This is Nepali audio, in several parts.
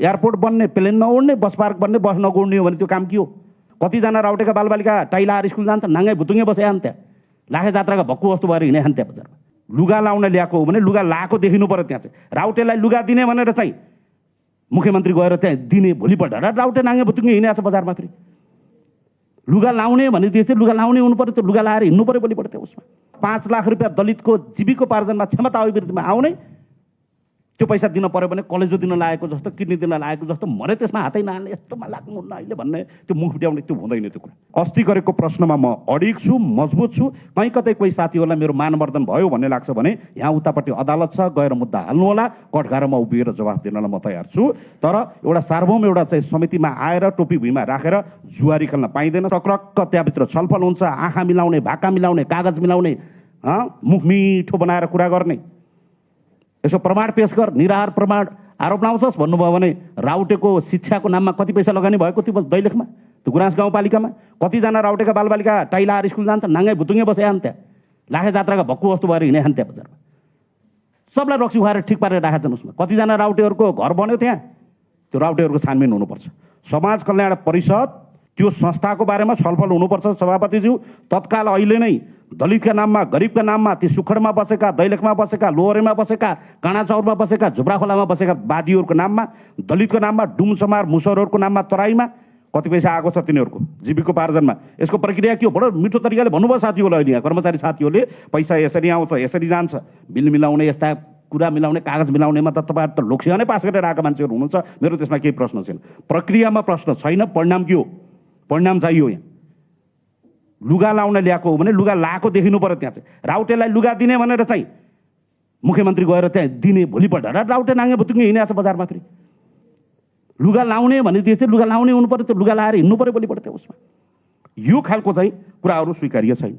एयरपोर्ट बन्ने, प्लेन नउड्ने, बस पार्क बन्ने, बस नगुड्ने हो भने त्यो काम के हो? कतिजना राउटेका बालबालिका टाइला स्कुल जान्छ, नाङ्गै भुतुङ्गे बसे आन् त्यहाँ, लाखे जात्राका भक्कु वस्तु भएर हिँडे आन् त्यहाँ बजारमा। लुगा लाउन ल्याएको हो भने लुगा लाएको देखिनु पर्यो त्यहाँ चाहिँ। राउटेलाई लुगा दिने भनेर चाहिँ मुख्यमन्त्री गएर त्यहाँ दिने, भोलिपल्ट राउटे नाङ्गे भुतुङ्गे हिँडेको छ बजारमा। फेरि लुगा लाउने भनेदेखि चाहिँ लुगा लाउने हुनु पर्यो, त्यो लुगा लाएर हिँड्नु पर्यो भोलिपल्ट त्यहाँ। उसमा 5 लाख रुपियाँ दलितको जीविकोपार्जनमा क्षमता अभिवृद्धिमा आउने, त्यो पैसा दिन पर्यो भने कलेजो दिन लागेको जस्तो, किडनी दिन लागेको जस्तो मरे त्यसमा हातै नहाल्ने, यस्तोमा लाग्नुहुन्न अहिले भन्ने, त्यो मुख फुट्याउने त्यो हुँदैन त्यो कुरा। अस्ति गरेको प्रश्नमा म अडिग छु, मजबुत छु। कहीँ कतै कोही साथीहरूलाई मेरो मानवर्धन भयो भन्ने लाग्छ भने यहाँ उतापट्टि अदालत छ, गएर मुद्दा हाल्नु होला, कठघारामा उभिएर जवाफ दिनलाई म तयार छु। तर एउटा सार्वभौम एउटा चाहिँ समितिमा आएर टोपी भुइँमा राखेर जुवारी खेल्न पाइँदैन। टक्रक्क त्यहाँभित्र छलफल हुन्छ, आँखा मिलाउने, भाका मिलाउने, कागज मिलाउने, मुख मिठो बनाएर कुरा गर्ने, यसो प्रमाण पेश गर, निराहार प्रमाण आरोप लाउँछस् भन्नुभयो भने राउटेको शिक्षाको नाममा कति पैसा लगानी भएको त्यो दैलेखमा, त्यो गुराँस गाउँपालिकामा कतिजना राउटेका बालबालिका टाइला स्कुल जान्छ, नाङ्गै भुतुङ्गे बसे आन् त्यहाँ, लाखे जात्राका भक्कु वस्तु भएर हिँडे आन् त्यहाँ बजारमा। सबलाई रक्सी खुवाएर ठिक पारेर राखेका छन्। उसमा कतिजना राउटेहरूको घर बन्यो त्यहाँ, त्यो राउटेहरूको छानबिन हुनुपर्छ। समाज कल्याण परिषद त्यो संस्थाको बारेमा छलफल हुनुपर्छ। सभापतिज्यू, तत्काल अहिले नै दलितका नाममा, गरिबका नाममा, ती सुखडमा बसेका, दैलेखमा बसेका, लोहरेमा बसेका, काँडाचौरमा बसेका, झुप्राखोलामा बसेका वादीहरूको नाममा, दलितको नाममा, डुमसमार मुसरहरूको नाममा, तराईमा कति पैसा आएको छ तिनीहरूको जीविकोपार्जनमा, यसको प्रक्रिया के हो? बडो मिठो तरिकाले भन्नुभयो साथीहरूलाई। यहाँ कर्मचारी साथीहरूले पैसा यसरी आउँछ, यसरी जान्छ, बिल मिलाउने, यस्ता कुरा मिलाउने, कागज मिलाउनेमा त तपाईँहरू त लोकसेवा नै पास गरेर आएका मान्छेहरू हुनुहुन्छ। मेरो त्यसमा केही प्रश्न छैन, प्रक्रियामा प्रश्न छैन, परिणाम के हो? परिणाम चाहियो। यहाँ लुगा लाउन ल्याएको हो भने लुगा लाएको देखिनु पर्यो त्यहाँ चाहिँ। राउटेलाई लुगा दिने भनेर चाहिँ मुख्यमन्त्री गएर त्यहाँ दिने, भोलिपल्ट राउटे नाङ्गे भुतुङ्गे हिँडेको छ बजारमा। फेरि लुगा लाउने भनेदेखि चाहिँ लुगा लाउने हुनु पर्यो, त्यो लुगा लाएर हिँड्नु पर्यो भोलिपल्ट त्यहाँ। उसमा यो खालको चाहिँ कुराहरू स्वीकार्य छैन,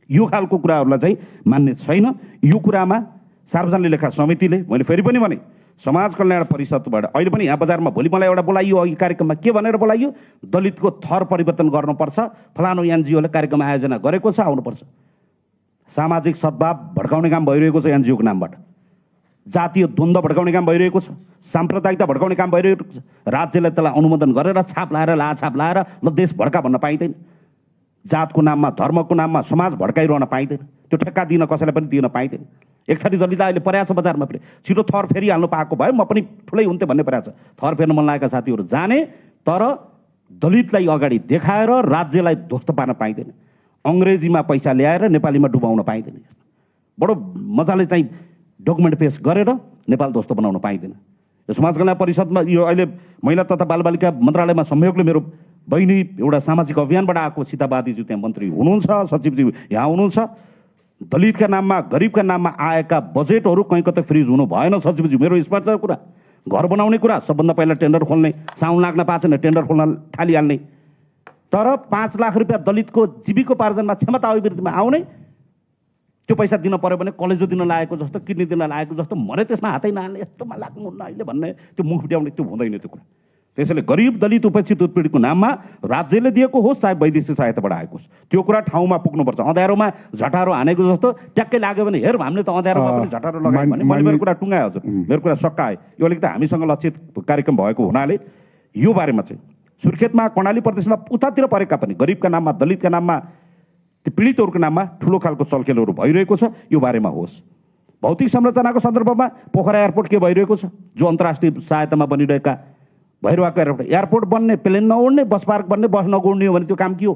यो खालको कुराहरूलाई चाहिँ मान्ने छैन। यो कुरामा सार्वजनिक लेखा समितिले, मैले फेरि पनि भने, समाज कल्याण परिषदबाट अहिले पनि यहाँ बजारमा भोलि मलाई एउटा बोलाइयो, अघि कार्यक्रममा के भनेर बोलाइयो? दलितको थर परिवर्तन गर्नुपर्छ, फलानु एनजिओले कार्यक्रम आयोजना गरेको छ, आउनुपर्छ। सामाजिक सद्भाव भड्काउने काम भइरहेको छ एनजिओको नामबाट, जातीय द्वन्द्व भड्काउने काम भइरहेको छ, साम्प्रदायिकता भड्काउने काम भइरहेको छ। राज्यले त्यसलाई अनुमोदन गरेर छाप लाएर, लाछाप लाएर ल देश भड्का भन्न पाइँदैन। जातको नाममा, धर्मको नाममा समाज भड्काइरहन पाइँदैन, त्यो ठेक्का दिन कसैलाई पनि दिन पाइँदैन। एक थरी दलित अहिले परेको छ बजारमा। फेरि छिटो थर फेरिहाल्नु पाएको भए म पनि ठुलै हुन्थेँ भन्ने परेको छ। थर फेर्न मन लागेका साथीहरू जाने, तर दलितलाई अगाडि देखाएर राज्यलाई ध्वस्त पार्न पाइँदैन। अङ्ग्रेजीमा पैसा ल्याएर नेपालीमा डुबाउन पाइँदैन। बडो मजाले चाहिँ डकुमेन्ट पेश गरेर नेपाल ध्वस्त बनाउन पाइँदैन। यो समाज कल्याण परिषदमा यो अहिले महिला तथा बालबालिका मन्त्रालयमा संयोगले मेरो बहिनी एउटा सामाजिक अभियानबाट आएको सीताबादीज्यू त्यहाँ मन्त्री हुनुहुन्छ, सचिवज्यू यहाँ हुनुहुन्छ। दलितका नाममा, गरिबका नाममा आएका बजेटहरू कहीँ कतै फ्रिज हुनु भएन सचिवज्यू। मेरो स्पष्ट कुरा, घर बनाउने कुरा सबभन्दा पहिला टेन्डर खोल्ने, साउन लाग्न पाएको छैन टेन्डर खोल्न थालिहाल्ने। तर 5 लाख रुपियाँ दलितको जीविकोपार्जनमा क्षमता अभिवृद्धिमा आउने, त्यो पैसा दिन पर्यो भने कलेजो दिन लागेको जस्तो, किडनी दिन लागेको जस्तो मरे त्यसमा हातै नहाल्ने, यस्तोमा लाग्नुहुन्न अहिले भन्ने, त्यो मुख फुट्याउने त्यो हुँदैन त्यो कुरा। त्यसैले गरिब, दलित, उपेक्षित, उत्पीडितको नाममा राज्यले दिएको होस् चाहे वैदेशिक सहायताबाट आएको होस्, त्यो कुरा ठाउँमा पुग्नुपर्छ। अँध्यारोमा झटारो हानेको जस्तो ट्याक्कै लाग्यो भने हेर हामीले त अँध्यारोमा पनि झटारो लगायो भने मैले मेरो कुरा टुङ्गाएँ। हजुर, मेरो कुरा सकाएँ। यो अलिकति हामीसँग लक्षित कार्यक्रम भएको हुनाले यो बारेमा चाहिँ सुर्खेतमा, कर्णाली प्रदेशमा उतातिर परेका पनि गरिबका नाममा, दलितका नाममा, त्यो पीडितहरूको नाममा ठुलो खालको चलखेलहरू भइरहेको छ, यो बारेमा होस्। भौतिक संरचनाको सन्दर्भमा पोखरा एयरपोर्ट के भइरहेको छ, जो अन्तर्राष्ट्रिय सहायतामा बनिरहेका भइरहेको एयरपोर्ट बन्ने, प्लेन नउड्ने, बस पार्क बन्ने, बस नगुड्ने हो भने त्यो काम के हो?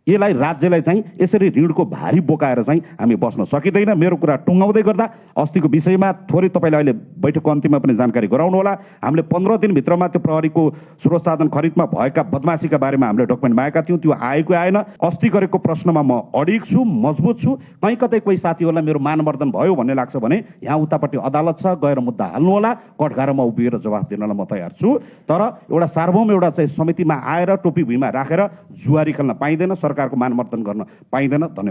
यसलाई राज्यलाई चाहिँ यसरी ऋणको भारी बोकाएर चाहिँ हामी बस्न सकिँदैन। मेरो कुरा टुङ्गाउँदै गर्दा अस्तिको विषयमा थोरै तपाईँले अहिले बैठकको अन्तिममा पनि जानकारी गराउनु होला। हामीले 15 दिनभित्रमा त्यो प्रहरीको स्रोत साधन खरिदमा भएका बदमासीका बारेमा हामीले डकुमेन्ट मागेका थियौँ, त्यो आएको आएन। अस्ति गरेको प्रश्नमा म अडिग छु, मजबुत छु। कहीँ कतै कोही साथीहरूलाई मेरो मानवर्धन भयो भन्ने लाग्छ भने यहाँ उतापट्टि अदालत छ, गएर मुद्दा हाल्नु होला, कठघारामा उभिएर जवाफ दिनलाई म तयार छु। तर एउटा सार्वभौम एउटा चाहिँ समितिमा आएर टोपी भुइँमा राखेर जुवारी खेल्न पाइँदैन, सरकारको मानवर्धन गर्न पाइँदैन। धन्यवाद।